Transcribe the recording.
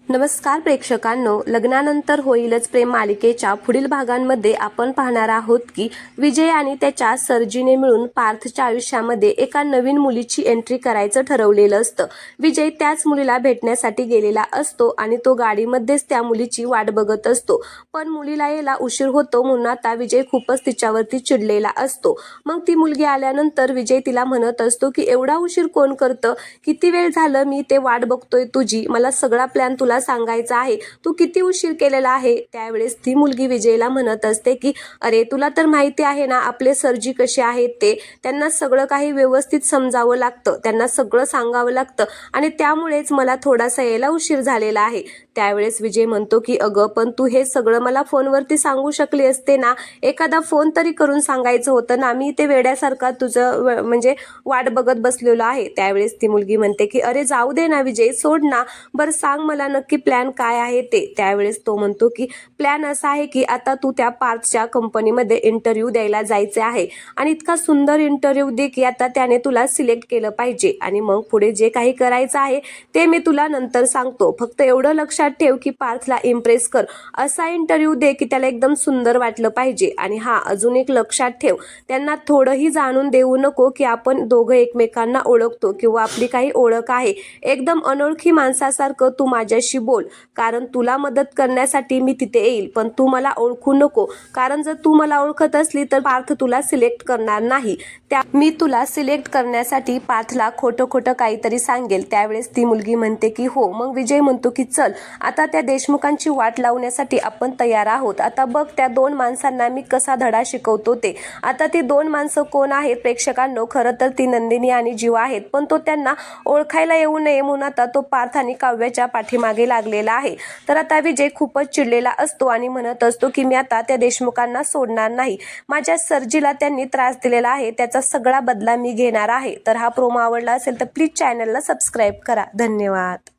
नमस्कार प्रेक्षकांनो, लग्नानंतर होईलच प्रेम मालिकेच्या पुढील भागांमध्ये आपण पाहणार आहोत की विजय आणि त्याच्या सर्जीने मिळून पार्थच्या आयुष्यामध्ये एका नवीन मुलीची एंट्री करायचं ठरवलेलं असतं। विजय त्याच मुलीला भेटण्यासाठी गेलेला असतो आणि तो गाडीमध्येच त्या मुलीची वाट बघत असतो, पण मुलीला यायला उशीर होतो म्हणून आता विजय खूपच तिच्यावरती चिडलेला असतो। मग ती मुलगी आल्यानंतर विजय तिला म्हणत असतो की एवढा उशीर कोण करतं, किती वेळ झालं मी ते वाट बघतोय तुझी, मला सगळा प्लॅन तुला सांगायचं आहे, तू किती उशीर केलेला आहे। त्यावेळेस ती मुलगी विजयला म्हणत असते की अरे तुला तर माहिती आहे ना आपले सरजी कसे आहेत, ते त्यांना सगळं काही व्यवस्थित समजावं लागतं, त्यांना सगळं सांगावं लागतं आणि त्यामुळेच मला थोडासा यायला उशीर झालेला आहे। त्यावेळेस विजय म्हणतो की अगं पण तू हे सगळं मला फोनवरती सांगू शकली असते ना, एखादा फोन तरी करून सांगायचं होतं ना, मी ते वेड्यासारखा तुझं म्हणजे वाट बघत बसलेलो आहे। त्यावेळेस ती मुलगी म्हणते की अरे जाऊ दे ना विजय, सोड ना, बरं सांग मला नक्की प्लॅन काय आहे ते। त्यावेळेस तो म्हणतो की प्लॅन असा आहे की आता तू त्या पार्थच्या कंपनीमध्ये इंटरव्ह्यू द्यायला जायचे आहे आणि इतका सुंदर इंटरव्ह्यू दे की आता त्याने तुला सिलेक्ट केलं पाहिजे आणि मग पुढे जे काही करायचं आहे ते मी तुला नंतर सांगतो, फक्त एवढं लक्षात ठेव की पार्थला इम्प्रेस कर, असा इंटरव्ह्यू दे की त्याला एकदम सुंदर वाटलं पाहिजे। आणि हा अजून एक लक्षात ठेव, त्यांना थोडंही जाणून देऊ नको की आपण दोघं एकमेकांना ओळखतो किंवा आपली काही ओळख आहे, एकदम अनोळखी माणसासारखं तू माझ्याशी बोल, कारण तुला मदत करण्यासाठी मी तिथे येईल, पण तू मला ओळखू नको, कारण जर तू मला ओळखत असली तर पार्थ तुला सिलेक्ट करणार नाही, त्या मी तुला सिलेक्ट करण्यासाठी पार्थला खोटं खोटं काहीतरी सांगेल। त्यावेळेस ती मुलगी म्हणते की हो। मग विजय म्हणतो की चल आता त्या देशमुखांची वाट लावण्यासाठी आपण तयार आहोत, आता बघ त्या दोन माणसांना मी कसा धडा शिकवतो ते। आता ती दोन माणसं कोण आहेत प्रेक्षकांनो, खरं तर ती नंदिनी आणि जीवा आहेत, पण तो त्यांना ओळखायला येऊ नये म्हणून आता तो पार्थ आणि काव्याच्या पाठीमागे लागलेला आहे। तर आता विजय खूपच चिडलेला असतो आणि म्हणत असतो की मी आता त्या देशमुखांना सोडणार नाही, माझ्या सर्जीला त्यांनी त्रास दिलेला आहे त्याचा सगळा बदला मी घेणार आहे। तर हा प्रोमो आवडला असेल तर प्लीज चॅनलला सबस्क्राईब करा। धन्यवाद।